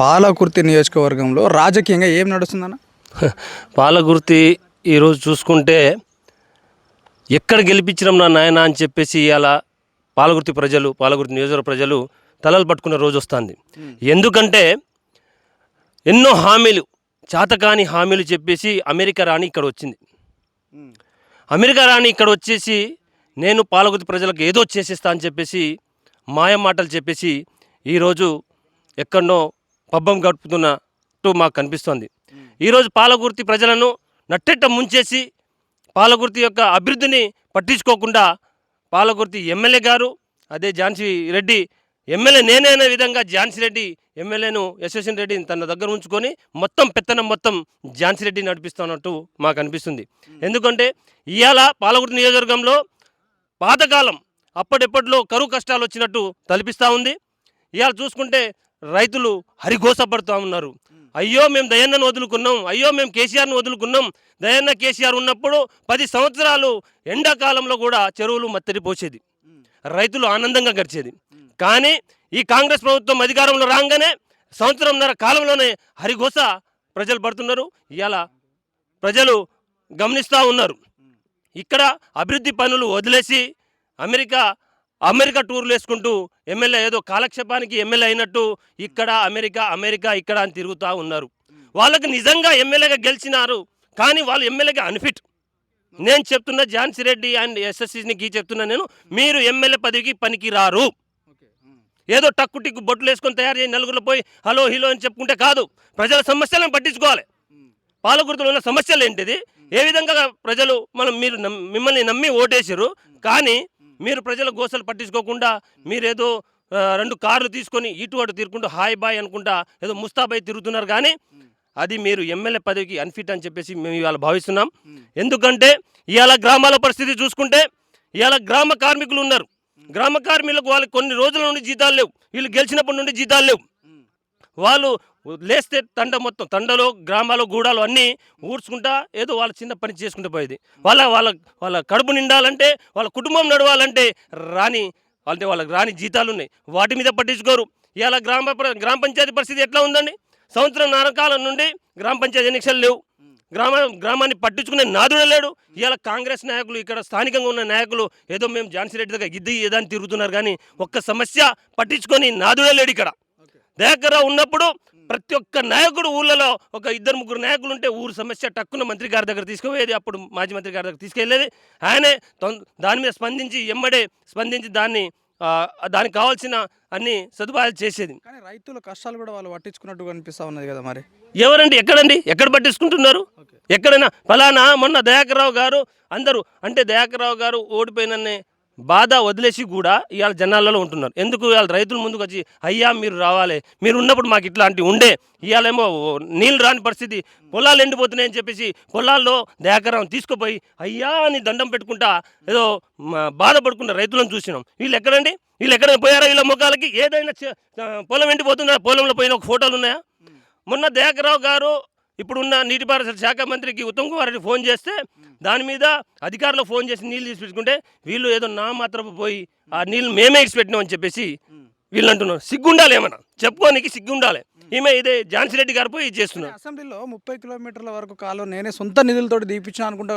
పాలకుర్తి నియోజకవర్గంలో రాజకీయంగా ఏం నడుస్తుందన్న? పాలకుర్తి ఈరోజు చూసుకుంటే ఎక్కడ గెలిపించినాం నా నాయన అని చెప్పేసి ఇవాళ పాలకుర్తి నియోజకవర్గ ప్రజలు తలలు పట్టుకున్న రోజు వస్తుంది. ఎందుకంటే ఎన్నో హామీలు, చాతకాని హామీలు చెప్పేసి అమెరికా రాణి ఇక్కడ వచ్చింది. అమెరికా రాణి ఇక్కడ వచ్చేసి నేను పాలకుర్తి ప్రజలకు ఏదో చేసేస్తా అని చెప్పేసి మాయ మాటలు చెప్పేసి ఈరోజు ఎక్కడనో పబ్బం గడుపుతున్నట్టు మాకు కనిపిస్తోంది. ఈరోజు పాలకుర్తి ప్రజలను నట్టెట్ట ముంచేసి పాలకుర్తి యొక్క అభివృద్ధిని పట్టించుకోకుండా పాలకుర్తి ఎమ్మెల్యే గారు, అదే ఝాన్సీ రెడ్డి ఎమ్మెల్యే నేనే అనే విధంగా ఝాన్సీ రెడ్డి ఎమ్మెల్యేను యశ్వసన్ రెడ్డిని తన దగ్గర ఉంచుకొని పెత్తనం మొత్తం ఝాన్సీ రెడ్డి నడిపిస్తున్నట్టు మాకు అనిపిస్తుంది. ఎందుకంటే ఇవాళ పాలకుర్తి నియోజకవర్గంలో పాతకాలం అప్పటిలో కరువు కష్టాలు వచ్చినట్టు తలపిస్తూ ఉంది. ఇవాళ చూసుకుంటే రైతులు హరిఘోషపడుతూ ఉన్నారు. అయ్యో మేము దయన్నను వదులుకున్నాం, అయ్యో మేము కేసీఆర్ను వదులుకున్నాం. దయన్న కేసీఆర్ ఉన్నప్పుడు 10 సంవత్సరాలు ఎండాకాలంలో కూడా చెరువులు మత్తడి పోసేది, రైతులు ఆనందంగా గడిచేది. కానీ ఈ కాంగ్రెస్ ప్రభుత్వం అధికారంలో రాగానే సంవత్సరంన్నర కాలంలోనే హరిఘోష ప్రజలు పడుతున్నారు. ఇవాళ ప్రజలు గమనిస్తూ ఉన్నారు. ఇక్కడ అభివృద్ధి పనులు వదిలేసి అమెరికా టూర్లు వేసుకుంటూ ఎమ్మెల్యే ఏదో కాలక్షేపానికి ఎమ్మెల్యే అయినట్టు ఇక్కడ అమెరికా ఇక్కడ అని తిరుగుతూ ఉన్నారు. వాళ్ళకి నిజంగా ఎమ్మెల్యేగా గెలిచినారు, కానీ వాళ్ళు ఎమ్మెల్యేగా అన్ఫిట్. నేను చెప్తున్నా, ఝాన్సీ రెడ్డి అండ్ ఎస్ఎస్సీకి చెప్తున్నా, నేను మీరు ఎమ్మెల్యే పదవికి పనికి రారు. ఏదో టక్కు టిక్కు బొట్లు వేసుకొని తయారు చేసి నలుగురిలో పోయి హలో హీలో అని చెప్పుకుంటే కాదు. ప్రజల సమస్యలను పట్టించుకోవాలి. పాలకుర్తిలో ఉన్న సమస్యలు ఏంటిది, ఏ విధంగా ప్రజలు మిమ్మల్ని నమ్మి ఓటేసారు, కానీ మీరు ప్రజల గోసలు పట్టించుకోకుండా మీరేదో 2 కార్లు తీసుకొని ఇటు అటు తిరుగుకుంటూ హాయ్ బాయ్ అనుకుంటా ఏదో ముస్తాబాయ్ తిరుగుతున్నారు. కానీ అది మీరు ఎమ్మెల్యే పదవికి అన్ఫిట్ అని చెప్పేసి మేము ఇవాళ భావిస్తున్నాం. ఎందుకంటే ఇవాళ గ్రామాల పరిస్థితి చూసుకుంటే ఇవాళ గ్రామ కార్మికులు ఉన్నారు. గ్రామ కార్మికులకు వాళ్ళకి కొన్ని రోజుల నుండి జీతాలు లేవు, వీళ్ళు గెలిచినప్పటి నుండి జీతాలు లేవు. వాళ్ళు లేస్తే తండలో గ్రామాలు గూడాలు అన్నీ ఊడ్చుకుంటా ఏదో వాళ్ళ చిన్న పని చేసుకుంటూ పోయేది. వాళ్ళ కడుపు నిండాలంటే, వాళ్ళ కుటుంబం నడవాలంటే వాళ్ళకి రాని జీతాలు ఉన్నాయి, వాటి మీద పట్టించుకోరు. ఇవాళ గ్రామ పంచాయతీ పరిస్థితి ఎట్లా ఉందండి? సంవత్సరం కాలం నుండి గ్రామ పంచాయతీ ఎన్నికలు లేవు, గ్రామాన్ని పట్టించుకునే నాదుడే లేడు. ఇవాళ కాంగ్రెస్ నాయకులు, ఇక్కడ స్థానికంగా ఉన్న నాయకులు ఏదో మేము ఝాన్సీ రెడ్డి దగ్గర ఏదని తిరుగుతున్నారు, కానీ ఒక్క సమస్య పట్టించుకొని నాదుడే లేడు. ఇక్కడ దగ్గర ఉన్నప్పుడు ప్రతి ఒక్క నాయకుడు ఊళ్ళలో ఒక 2-3 నాయకులు ఉంటే ఊరు సమస్య టక్కున మంత్రి గారి దగ్గర తీసుకుపోయేది. అప్పుడు మాజీ మంత్రి గారి దగ్గర తీసుకెళ్ళేది. ఆయనే దాని మీద స్పందించి దానికి కావాల్సిన అన్ని సదుపాయాలు చేసేది. కానీ రైతుల కష్టాలు కూడా వాళ్ళు పట్టించుకున్నట్టు కనిపిస్తూ ఉన్నది కదా. మరి ఎక్కడ పట్టించుకుంటున్నారు? ఎక్కడైనా ఫలానా మొన్న దయాకర్ రావు గారు అందరూ అంటే దయాకర్ రావు గారు ఓడిపోయినన్నే బాధ వదిలేసి కూడా ఇవాళ జనాలలో ఉంటున్నారు. ఎందుకు? ఇవాళ రైతుల ముందుకు వచ్చి అయ్యా మీరు రావాలి, మీరు ఉన్నప్పుడు మాకు ఇట్లాంటివి ఉండే, ఇవాళేమో నీళ్ళు రాని పరిస్థితి, పొలాలు ఎండిపోతున్నాయని చెప్పేసి పొలాల్లో దయాకరం తీసుకుపోయి అయ్యా అని దండం పెట్టుకుంటా ఏదో బాధపడుకుంటా రైతులను చూసినాం. వీళ్ళు ఎక్కడైనా పోయారా? వీళ్ళ ముఖాలకి ఏదైనా పొలం ఎండిపోతుందా? పొలంలో పోయిన ఒక ఫోటోలు ఉన్నాయా? మొన్న దయాకర్రావు గారు ఇప్పుడున్న నీటిపారుదల శాఖ మంత్రికి ఉత్తమ్ కుమార్ రెడ్డి ఫోన్ చేస్తే దాని మీద అధికారులు ఫోన్ చేసి నీళ్ళు తీసుకుంటే వీళ్ళు ఏదో మాత్రపు పోయి ఆ నీళ్ళు మేమే ఇచ్చిపెట్టినాం అని చెప్పేసి వీళ్ళు అంటున్నారు. సిగ్గుండాలి, ఏమన్నా చెప్పుకోనికి సిగ్గుండాలి. ఈమె ఇదే ఝాన్సీ రెడ్డి గారు పోయి చేస్తున్నారు. అసెంబ్లీలో 30 కిలోమీటర్ల వరకు కాలం నేనే సొంత నిధులతో దీపించిన అనుకుంటా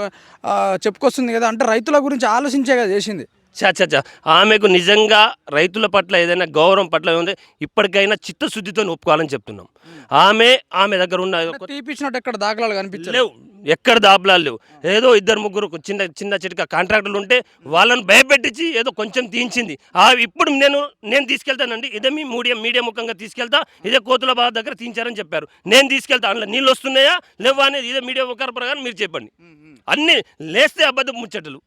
చెప్పుకొస్తుంది కదా. అంటే రైతుల గురించి ఆలోచించే కదా చేసింది. ఆమెకు నిజంగా రైతుల పట్ల ఏదైనా గౌరవం పట్ల ఉంది, ఇప్పటికైనా చిత్తశుద్ధితో ఒప్పుకోవాలని చెప్తున్నాం. ఆమె దగ్గర ఉన్న తీపించినట్టు ఎక్కడ దాఖలాలు కనిపించలేవు, ఎక్కడ దాఖలాలు లేవు. ఏదో 2-3 చిన్న చిటిక కాంట్రాక్టర్లు ఉంటే వాళ్ళని భయపెట్టించి ఏదో కొంచెం తీయించింది. ఇప్పుడు నేను తీసుకెళ్తానండి, ఇదే మీ మీడియా ముఖంగా తీసుకెళ్తా, ఇదే కోతులాబాద్ దగ్గర తీయించారని చెప్పారు. నేను తీసుకెళ్తా, అందులో నీళ్ళు వస్తున్నాయా లేవా అనేది ఇదే మీడియా ముఖాల ప్రకారం మీరు చెప్పండి. అన్నీ లేస్తే అబద్ధం ముచ్చటలు.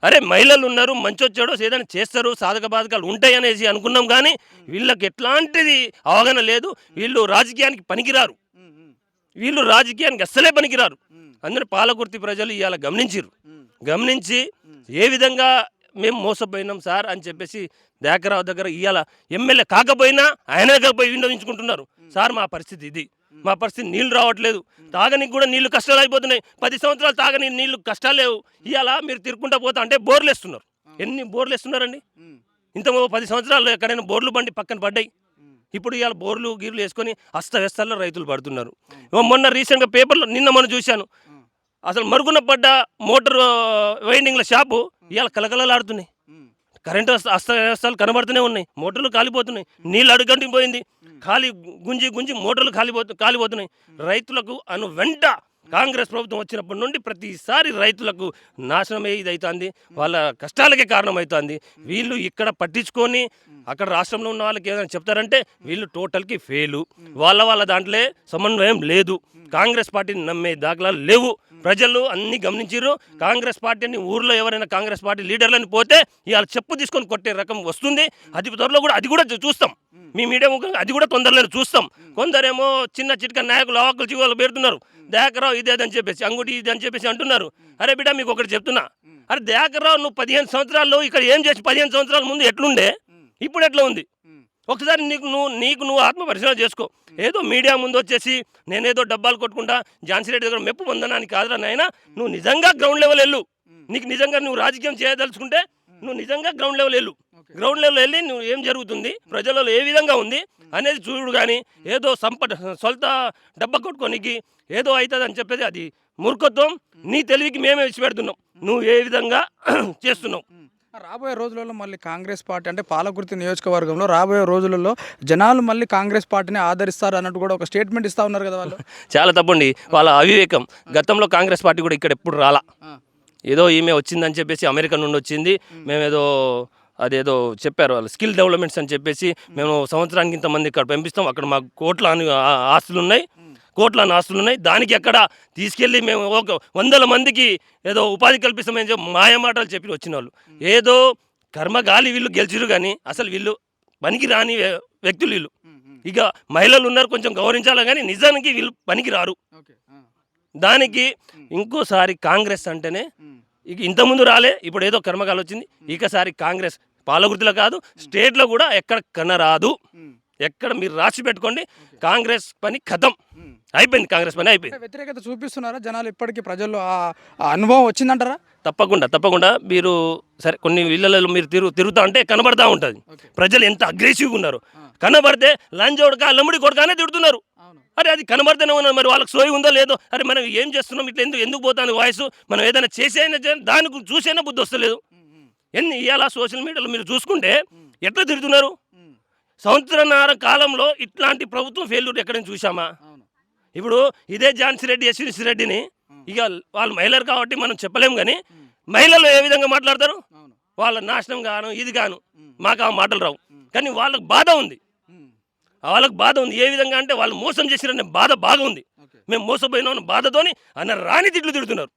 అరే మహిళలు ఉన్నారు, మంచొచ్చాడో ఏదైనా చేస్తారు, సాధక బాధకాలు ఉంటాయి అనేసి అనుకున్నాం. కానీ వీళ్ళకి ఎట్లాంటిది అవగాహన లేదు. వీళ్ళు రాజకీయానికి పనికిరారు, అస్సలే పనికిరారు. అందరూ పాలకుర్తి ప్రజలు ఇవాళ గమనించి ఏ విధంగా మేము మోసపోయినాం సార్ అని చెప్పేసి దయాకర్రావు దగ్గర ఇవాళ ఎమ్మెల్యే కాకపోయినా ఆయన దగ్గర పోయి విన్నవించుకుంటున్నారు. సార్ మా పరిస్థితి ఇది, మా పరిస్థితి నీళ్లు రావట్లేదు, తాగనికి కూడా నీళ్లు కష్టాలు అయిపోతున్నాయి, 10 సంవత్సరాలు తాగని నీళ్లు కష్టాలు లేవు. ఇవాళ మీరు తిరుక్కుంటా పోతా అంటే బోర్లు వేస్తున్నారు. ఎన్ని బోర్లు వేస్తున్నారండి? ఇంత 10 సంవత్సరాల్లో ఎక్కడైనా బోర్లు బండి పక్కన పడ్డాయి? ఇప్పుడు ఇవాళ బోర్లు గీర్లు వేసుకొని అస్తవ్యస్తాల్లో రైతులు పడుతున్నారు. మొన్న రీసెంట్గా పేపర్లో నిన్న మనం చూశాను, అసలు మరుగున పడ్డ మోటార్ వైండింగ్ల షాపు ఇవాళ కలకలలాడుతున్నాయి. కరెంటు అస్తవ్యస్తాలు కనబడుతూనే ఉన్నాయి, మోటార్లు కాలిపోతున్నాయి, నీళ్ళు అడుగంటికి పోయింది, గుంజి గుంజి మోటార్లు కాలిపోతున్నాయి. రైతులకు వెంట కాంగ్రెస్ ప్రభుత్వం వచ్చినప్పటి నుండి ప్రతిసారి రైతులకు నాశనమే ఇది అవుతుంది, వాళ్ళ కష్టాలకే కారణమవుతుంది. వీళ్ళు ఇక్కడ పట్టించుకొని అక్కడ రాష్ట్రంలో ఉన్న వాళ్ళకి ఏదైనా చెప్తారంటే వీళ్ళు టోటల్కి ఫెయిలు. వాళ్ళ దాంట్లో సమన్వయం లేదు. కాంగ్రెస్ పార్టీని నమ్మే దాఖలాలు లేవు. ప్రజలు అన్ని గమనించారు. కాంగ్రెస్ పార్టీని ఊర్లో ఎవరైనా కాంగ్రెస్ పార్టీ లీడర్లని పోతే ఇవాళ చెప్పు తీసుకొని కొట్టే రకం వస్తుంది. త్వరలో కూడా అది కూడా చూస్తాం, మీ మీడియా ముఖంగా అది కూడా తొందరలో చూస్తాం. కొందరేమో చిన్న చిట్క నాయకులు ఆకులు చివాళ్ళు పెడుతున్నారు, దయాకరావు ఇదేదని చెప్పేసి, అంగుటి ఇది అని చెప్పేసి అంటున్నారు. అరే బిడ్డ మీకు ఒకటి చెప్తున్నా, అరే దయాకరావు నువ్వు 15 సంవత్సరాల్లో ఇక్కడ ఏం చేసి 15 సంవత్సరాల ముందు ఎట్లుండే, ఇప్పుడు ఎట్లా ఉంది? ఒకసారి నువ్వు ఆత్మ పరిశీలన చేసుకో. ఏదో మీడియా ముందు వచ్చేసి నేనేదో డబ్బాలు కొట్టుకుంటా ఝాన్సీ రెడ్డి దగ్గర మెప్పు పొందడానికి కాదురా నాయన, నువ్వు నిజంగా గ్రౌండ్ లెవెల్ వెళ్ళు. నీకు నిజంగా నువ్వు రాజకీయం చేయదలుచుకుంటే నువ్వు నిజంగా గ్రౌండ్ లెవెల్ వెళ్ళు. గ్రౌండ్ లెవెల్ వెళ్ళి నువ్వు ఏం జరుగుతుంది, ప్రజలలో ఏ విధంగా ఉంది అనేది చూడు. కానీ ఏదో సొంత డబ్బా కొట్టుకోనికి ఏదో అవుతుంది అని చెప్పేది అది మూర్ఖత్వం. నీ తెలివికి మేమే విడిచిపెడుతున్నాం, నువ్వు ఏ విధంగా చేస్తున్నావు. రాబోయే రోజులలో మళ్ళీ కాంగ్రెస్ పార్టీ అంటే పాలకుర్తి నియోజకవర్గంలో రాబోయే రోజులలో జనాలు మళ్ళీ కాంగ్రెస్ పార్టీని ఆదరిస్తారు అన్నట్టు కూడా ఒక స్టేట్మెంట్ ఇస్తా ఉన్నారు కదా వాళ్ళు. చాలా తప్పండి, వాళ్ళ అవివేకం. గతంలో కాంగ్రెస్ పార్టీ కూడా ఇక్కడ ఎప్పుడు రాలా. ఏదో ఈమె వచ్చిందని చెప్పేసి అమెరికా నుండి వచ్చింది, మేమేదో అదేదో చెప్పారు వాళ్ళు స్కిల్ డెవలప్మెంట్స్ అని చెప్పేసి, మేము సంవత్సరానికి ఇంతమంది ఇక్కడ పంపిస్తాం, అక్కడ మాకు కోట్లాను ఆస్తులు ఉన్నాయి, దానికి ఎక్కడ తీసుకెళ్ళి మేము ఒక 100 మందికి ఏదో ఉపాధి కల్పిస్తామని చెప్పి మాయమాటలు చెప్పి వచ్చిన వాళ్ళు. ఏదో కర్మగాలి వీళ్ళు గెలిచిరు, కానీ అసలు వీళ్ళు పనికి రాని వ్యక్తులు వీళ్ళు. ఇక మహిళలు ఉన్నారు, కొంచెం గౌరవించాలి, కానీ నిజానికి వీళ్ళు పనికి రారు. దానికి ఇంకోసారి కాంగ్రెస్ అంటేనే ఇక ఇంతకుముందు రాలే, ఇప్పుడు ఏదో కర్మగాలి వచ్చింది. ఈసారి కాంగ్రెస్ పాలకుర్తిలో కాదు స్టేట్లో కూడా ఎక్కడ కనరాదు. ఎక్కడ మీరు రాసి పెట్టుకోండి, కాంగ్రెస్ పని ఖతం అయిపోయింది, కాంగ్రెస్ పని అయిపోయింది. వ్యతిరేకత చూపిస్తున్నారా జనాలు ఇప్పటికీ? ప్రజల్లో ఆ అనుభవం వచ్చిందంటారా? తప్పకుండా మీరు సరే కొన్ని ఇళ్ళలో మీరు తిరుగుతా అంటే కనబడతా ఉంటుంది ప్రజలు ఎంత అగ్రెసివ్గా ఉన్నారు. కనబడితే లంచోడక లమ్ముడి కొడకానే తిడుతున్నారు. అరే అది కనబడితేనే ఉన్నారు, మరి వాళ్ళకి సోయి ఉందో లేదో. అరే మనం ఏం చేస్తున్నాం, ఇట్లా ఎందుకు పోతాను వాయిస్, మనం ఏదైనా చేసైనా దానికి చూసైనా బుద్ధి వస్తలేదు. ఇవాళ సోషల్ మీడియాలో మీరు చూసుకుంటే ఎట్లా తిరుగుతున్నారు. సంవత్సరన్నర కాలంలో ఇట్లాంటి ప్రభుత్వం ఫెయిల్యూర్ ఎక్కడైనా చూసామా? ఇప్పుడు ఇదే ఝాన్సీ రెడ్డి, యశ్వంత్ రెడ్డిని ఇక వాళ్ళు మహిళలు కాబట్టి మనం చెప్పలేము, కానీ మహిళలు ఏ విధంగా మాట్లాడతారు, వాళ్ళ నాశనం గాను ఇది గాను మాకు ఆ మాటలు రావు. కానీ వాళ్ళకి బాధ ఉంది, ఏ విధంగా అంటే వాళ్ళు మోసం చేసిరనే బాధ బాగా ఉంది. మేము మోసపోయినా బాధతోని రాని తిట్లు తిడుతున్నారు.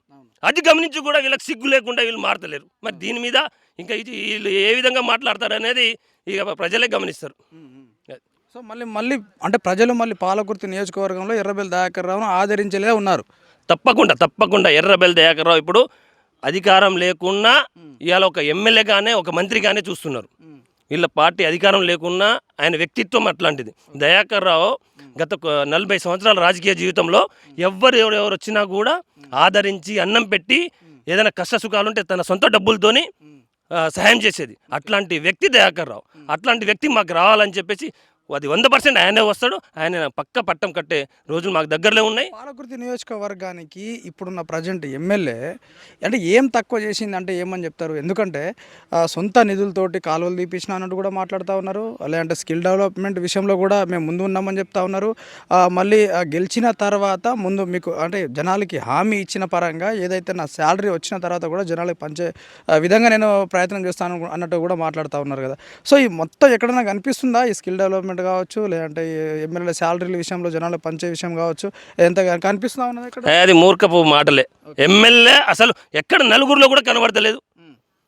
అది గమనించి కూడా వీళ్ళకి సిగ్గు లేకుండా వీళ్ళు మారతలేరు. మరి దీని మీద ఇంకా వీళ్ళు ఏ విధంగా మాట్లాడతారు అనేది ఇక ప్రజలే గమనిస్తారు. సో మళ్ళీ అంటే ప్రజలు మళ్ళీ పాలకుర్తి నియోజకవర్గంలో ఎర్రబెల్లి దయాకర్ రావును ఆదరించేలా ఉన్నారు. తప్పకుండా ఎర్రబెల్లి దయాకర్ రావు ఇప్పుడు అధికారం లేకున్నా ఇవాళ ఒక ఎమ్మెల్యేగానే ఒక మంత్రిగానే చూస్తున్నారు. వీళ్ళ పార్టీ అధికారం లేకున్నా ఆయన వ్యక్తిత్వం అట్లాంటిది. దయాకర్ రావు గత 40 సంవత్సరాల రాజకీయ జీవితంలో ఎవరు వచ్చినా కూడా ఆదరించి అన్నం పెట్టి ఏదైనా కష్ట సుఖాలు ఉంటే తన సొంత డబ్బులతోని సహాయం చేసేది. అట్లాంటి వ్యక్తి దయాకర్ రావు. అట్లాంటి వ్యక్తి మాకు రావాలని చెప్పేసి అది 100% ఆయనే వస్తాడు. ఆయన పక్క పట్టం కట్టే రోజులు మాకు దగ్గరలో ఉన్నాయి. పాలకుర్తి నియోజకవర్గానికి ఇప్పుడున్న ప్రజెంట్ ఎమ్మెల్యే అంటే ఏం తక్కువ చేసింది అంటే ఏమని చెప్తారు? ఎందుకంటే సొంత నిధులతోటి కాలువలు తీపించిన అన్నట్టు కూడా మాట్లాడుతూ ఉన్నారు. లేదంటే స్కిల్ డెవలప్మెంట్ విషయంలో కూడా మేము ముందు ఉన్నామని చెప్తా ఉన్నారు. మళ్ళీ గెలిచిన తర్వాత ముందు మీకు అంటే జనాలకి హామీ ఇచ్చిన పరంగా ఏదైతే నా శాలరీ వచ్చిన తర్వాత కూడా జనాలకి పంచే విధంగా నేను ప్రయత్నం చేస్తాను అన్నట్టు కూడా మాట్లాడుతూ ఉన్నారు కదా. సో ఈ మొత్తం ఎక్కడైనా కనిపిస్తుందా ఈ స్కిల్ డెవలప్మెంట్ కావచ్చు, లేదంటే ఎమ్మెల్యే శాలరీల విషయంలో జనాలు పంచే విషయం కావచ్చు, ఎంత కనిపిస్తుందా ఉన్నది ఇక్కడ? అది మూర్ఖపు మాటలే. ఎమ్మెల్యే అసలు ఎక్కడ నలుగురిలో కూడా కనబడతలేదు.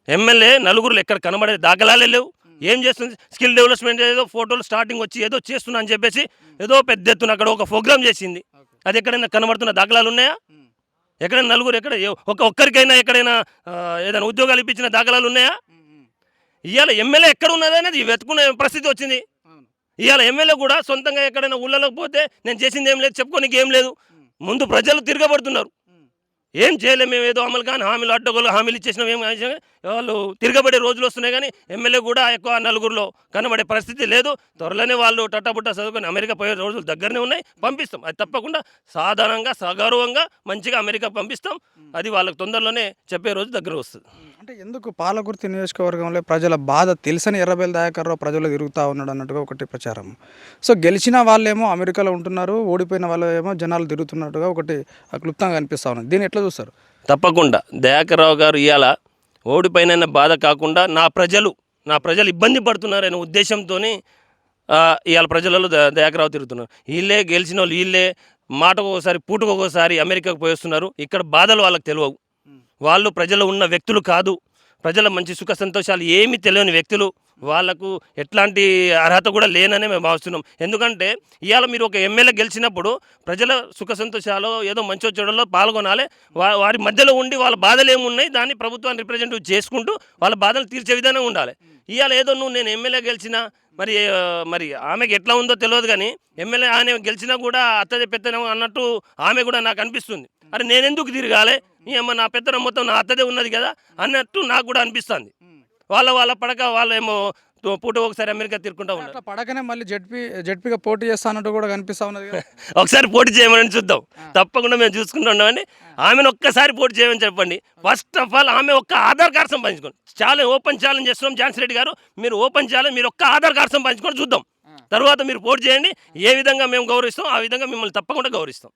ఎమ్మెల్యే నలుగురులో ఎక్కడ కనబడే దాఖలాలే లేవు. ఏం చేస్తుంది? స్కిల్ డెవలప్మెంట్ ఏదో ఫోటోలు స్టార్టింగ్ వచ్చి ఏదో చేస్తున్నా అని చెప్పేసి ఏదో పెద్ద ఎత్తున అక్కడ ఒక ప్రోగ్రామ్ చేసింది. అది ఎక్కడైనా కనబడుతున్న దాఖలాలు ఉన్నాయా? ఎక్కడైనా నలుగురు ఎక్కడ ఒక్కరికైనా ఎక్కడైనా ఏదైనా ఉద్యోగాలు ఇప్పించిన దాఖలాలు ఉన్నాయా? ఇవాళ ఎమ్మెల్యే ఎక్కడ ఉన్నదనేది వెతుకునే పరిస్థితి వచ్చింది. ఇవాళ ఎమ్మెల్యే కూడా సొంతంగా ఎక్కడైనా ఊళ్ళలోకి పోతే నేను చేసింది ఏం లేదు, చెప్పుకోనికి ఏం లేదు. ముందు ప్రజలు తిరగబడుతున్నారు. ఏం చేయలేము మేము, ఏదో అమలు కానీ హామీలు అడ్డగోలు హామీలు ఇచ్చేసినాం, ఏం వాళ్ళు తిరగబడే రోజులు వస్తున్నాయి, కానీ ఎమ్మెల్యే కూడా ఎక్కువ నలుగురిలో కనబడే పరిస్థితి లేదు. త్వరలోనే వాళ్ళు టట్టబుట్ట చదువుకొని అమెరికా పోయే రోజులు దగ్గరనే ఉన్నాయి. పంపిస్తాం, అది తప్పకుండా సాధారణంగా సగౌరవంగా మంచిగా అమెరికా పంపిస్తాం. అది వాళ్ళకి తొందరలోనే చెప్పే రోజు దగ్గర వస్తుంది. అంటే ఎందుకు పాలకుర్తి నియోజకవర్గంలో ప్రజల బాధ తెలుసని ఎర్రబెల్లి దయాకర్ రావు ప్రజలు తిరుగుతూ ఉన్నాడు అన్నట్టుగా ఒకటి ప్రచారం. సో గెలిచిన వాళ్ళేమో అమెరికాలో ఉంటున్నారు, ఓడిపోయిన వాళ్ళు ఏమో జనాలు తిరుగుతున్నట్టుగా ఒకటి క్లుప్తంగా అనిపిస్తూ ఉన్నది. దీన్ని ఎట్లా చూస్తారు? తప్పకుండా దయాకర్ రావు గారు ఇవాళ ఓడిపోయిన బాధ కాకుండా నా ప్రజలు ఇబ్బంది పడుతున్నారనే ఉద్దేశంతో ఇవాళ ప్రజలలో దయాకర్ రావు తిరుగుతున్నారు. వీళ్ళే గెలిచిన వాళ్ళు, వీళ్ళే మాటకు ఒకసారి పూటకు ఒకసారి అమెరికాకు పోయిస్తున్నారు. ఇక్కడ బాధలు వాళ్ళకి తెలియవు. వాళ్ళు ప్రజలు ఉన్న వ్యక్తులు కాదు. ప్రజల మంచి సుఖ సంతోషాలు ఏమీ తెలియని వ్యక్తులు. వాళ్ళకు ఎట్లాంటి అర్హత కూడా లేననే మేము భావిస్తున్నాం. ఎందుకంటే ఇవాళ మీరు ఒక ఎమ్మెల్యే గెలిచినప్పుడు ప్రజల సుఖ సంతోషాలు ఏదో మంచో చెడులో పాల్గొనాలి. వారి మధ్యలో ఉండి వాళ్ళ బాధలు ఏమున్నాయి దాన్ని ప్రభుత్వాన్ని రిప్రజెంటేటివ్ చేసుకుంటూ వాళ్ళ బాధలు తీర్చే విధానం ఉండాలి. ఇవాళ ఏదో నేను ఎమ్మెల్యే గెలిచినా మరి ఆమెకి ఎట్లా ఉందో తెలియదు, కానీ ఎమ్మెల్యే ఆమె గెలిచినా కూడా అత్తదే పెత్తనం అన్నట్టు ఆమె కూడా నాకు అనిపిస్తుంది. అరే నేనెందుకు తిరగాలి, నా పెత్తనం మొత్తం నా అత్తదే ఉన్నది కదా అన్నట్టు నాకు కూడా అనిపిస్తుంది. వాళ్ళ పడక వాళ్ళేమో పూట ఒకసారి అమెరికా తిరుగుకుంటా ఉన్నారు. అట్లా పడకనే మళ్ళీ జడ్పీగా పోటీ చేస్తానట్టు కూడా కనిపిస్తూ ఉన్నది కదా. ఒకసారి పోటీ చేయమని చూద్దాం, తప్పకుండా మేము చూసుకుంటూ ఉన్నామండి. ఆమెను ఒక్కసారి పోటీ చేయమని చెప్పండి. ఫస్ట్ ఆఫ్ ఆల్ ఆమె ఒక్క ఆధార్ కార్డు సంపాదించుకోండి. చాలా ఓపెన్ ఛాలెంజ్ చేస్తున్నాం. ఝాన్సీ రెడ్డి గారు, మీరు ఓపెన్ ఛాలెంజ్, మీరు ఒక్క ఆధార్ కార్డు సంపాదించుకొని చూద్దాం. తర్వాత మీరు పోటీ చేయండి. ఏ విధంగా మేము గౌరవిస్తాం ఆ విధంగా మిమ్మల్ని తప్పకుండా గౌరవిస్తాం.